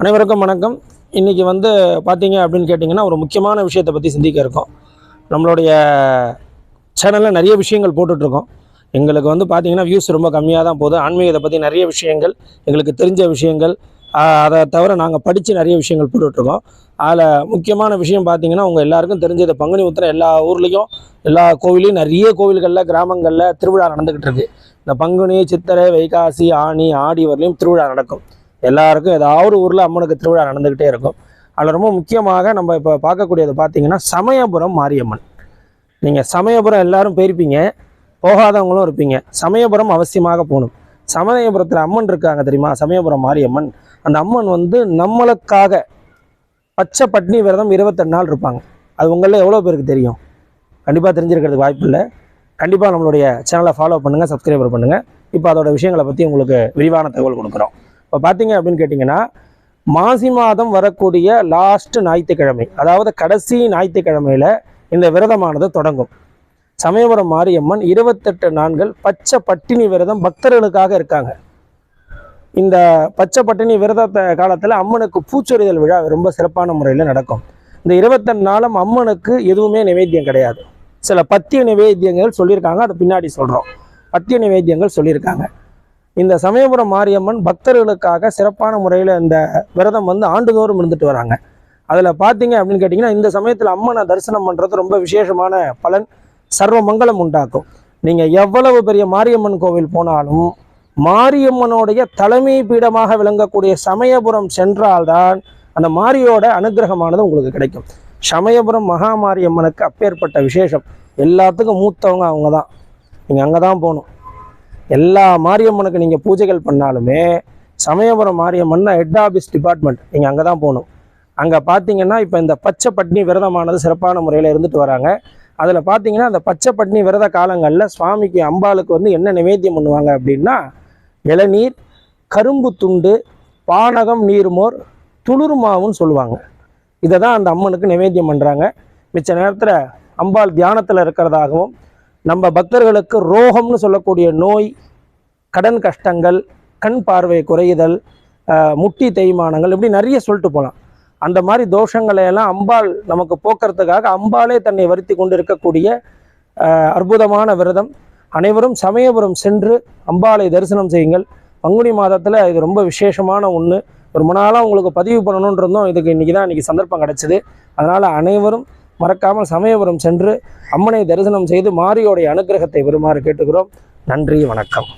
அனைவருக்கும் வணக்கம். இன்றைக்கி பார்த்தீங்க அப்படின்னு கேட்டிங்கன்னா ஒரு முக்கியமான விஷயத்தை பற்றி சிந்திக்க இருக்கோம். நம்மளுடைய சேனலில் நிறைய விஷயங்கள் போட்டுட்ருக்கோம். எங்களுக்கு பார்த்தீங்கன்னா வியூஸ் ரொம்ப கம்மியாக தான் போகுது. ஆன்மீகத்தை பற்றி நிறைய விஷயங்கள், எங்களுக்கு தெரிஞ்ச விஷயங்கள், அதை தவிர நாங்கள் படித்து நிறைய விஷயங்கள் போட்டுட்ருக்கோம். அதில் முக்கியமான விஷயம் பார்த்திங்கன்னா உங்கள் எல்லாருக்கும் தெரிஞ்சது, பங்குனி உத்திரம் எல்லா ஊர்லேயும் எல்லா கோவிலையும் நிறைய கோவில்களில் கிராமங்களில் திருவிழா நடந்துக்கிட்டு இருக்குது. இந்த பங்குனி, சித்திரை, வைகாசி, ஆனி, ஆடி வரலையும் திருவிழா நடக்கும். எல்லாருக்கும் ஏதாவது ஊரில் அம்மனுக்கு திருவிழா நடந்துக்கிட்டே இருக்கும். அதில் ரொம்ப முக்கியமாக நம்ம இப்போ பார்க்கக்கூடியது பார்த்திங்கன்னா சமயபுரம் மாரியம்மன். நீங்கள் சமயபுரம் எல்லோரும் போயிருப்பீங்க, போகாதவங்களும் இருப்பீங்க. சமயபுரம் அவசியமாக போகணும். சமயபுரத்தில் அம்மன் இருக்காங்க தெரியுமா, சமயபுரம் மாரியம்மன். அந்த அம்மன் நம்மளுக்காக பச்சை பட்னி விரதம் 28 நாள் இருப்பாங்க. அது உங்களில் எவ்வளோ பேருக்கு தெரியும்? கண்டிப்பாக தெரிஞ்சிருக்கிறதுக்கு வாய்ப்பு இல்லை. கண்டிப்பாக நம்மளுடைய சேனலை ஃபாலோ பண்ணுங்கள், சப்ஸ்கிரைபர் பண்ணுங்கள். இப்போ அதோட விஷயங்களை பற்றி உங்களுக்கு விரிவான தகவல் கொடுக்குறோம். இப்போ பார்த்தீங்க அப்படின்னு கேட்டிங்கன்னா, மாசி மாதம் வரக்கூடிய லாஸ்ட்டு ஞாயிற்றுக்கிழமை, அதாவது கடைசி ஞாயிற்றுக்கிழமையில் இந்த விரதமானது தொடங்கும். சமயபுரம் மாரியம்மன் 28 நாட்கள் பச்சை பட்டினி விரதம் பக்தர்களுக்காக இருக்காங்க. இந்த பச்சை பட்டினி விரத காலத்தில் அம்மனுக்கு பூச்சொரிதல் விழா ரொம்ப சிறப்பான முறையில் நடக்கும். இந்த 28 நாளும் அம்மனுக்கு எதுவுமே நிவேத்தியம் கிடையாது. சில பத்திய நிவேத்தியங்கள் சொல்லியிருக்காங்க, அதை பின்னாடி சொல்கிறோம். பத்திய நிவேத்தியங்கள் சொல்லியிருக்காங்க. இந்த சமயபுரம் மாரியம்மன் பக்தர்களுக்காக சிறப்பான முறையில் இந்த விரதம் ஆண்டுதோறும் இருந்துட்டு வராங்க. அதில் பார்த்தீங்க அப்படின்னு கேட்டிங்கன்னா, இந்த சமயத்தில் அம்மனை தரிசனம் பண்ணுறது ரொம்ப விசேஷமான பலன், சர்வ மங்களம் உண்டாக்கும். நீங்கள் எவ்வளவு பெரிய மாரியம்மன் கோவில் போனாலும் மாரியம்மனுடைய தலைமை பீடமாக விளங்கக்கூடிய சமயபுரம் சென்றால்தான் அந்த மாரியோட அனுகிரகமானது உங்களுக்கு கிடைக்கும். சமயபுரம் மகா மாரியம்மனுக்கு அப்பேற்பட்ட விசேஷம். எல்லாத்துக்கும் மூத்தவங்க அவங்க தான். நீங்கள் அங்கே தான் போகணும். எல்லா மாரியம்மனுக்கு நீங்கள் பூஜைகள் பண்ணாலுமே Samayapuram Mariamman head office department, நீங்கள் அங்கே தான் போகணும். அங்கே பார்த்தீங்கன்னா இப்போ இந்த பச்சை பட்னி விரதமானது சிறப்பான முறையில் இருந்துட்டு வராங்க. அதில் பார்த்தீங்கன்னா அந்த பச்சை பட்னி விரத காலங்களில் சுவாமிக்கு அம்பாளுக்கு என்ன நிவேத்தியம் பண்ணுவாங்க அப்படின்னா, இளநீர், கரும்பு துண்டு, பானகம், நீர்மோர், துளிர்மாவுன்னு சொல்லுவாங்க. இதை தான் அந்த அம்மனுக்கு நிவேத்தியம் பண்ணுறாங்க. மிச்ச நேரத்தில் அம்பாள் தியானத்தில் இருக்கிறதாகவும், நம்ம பக்தர்களுக்கு ரோகம்னு சொல்லக்கூடிய நோய், கடன் கஷ்டங்கள், கண் பார்வை குறையுதல், முட்டி தேய்மானங்கள், இப்படி நிறைய சொல்லிட்டு போகலாம். அந்த மாதிரி தோஷங்களையெல்லாம் அம்பாள் நமக்கு போக்குறதுக்காக அம்பாளே தன்னை வருத்தி கொண்டு இருக்கக்கூடிய அற்புதமான விரதம். அனைவரும் சமயபுரம் சென்று அம்பாளை தரிசனம் செய்யுங்கள். பங்குனி மாதத்தில் இது ரொம்ப விசேஷமான ஒன்று. ரொம்ப நாளாக உங்களுக்கு பதிவு பண்ணணுன்னு இருந்தோம். இன்றைக்கி சந்தர்ப்பம் கிடச்சிது. அதனால் அனைவரும் மறக்காமல் சமயபுரம் சென்று அம்மனை தரிசனம் செய்து மாரியோடைய அனுகிரகத்தை பெறுமாறு கேட்டுக்கிறோம். நன்றி, வணக்கம்.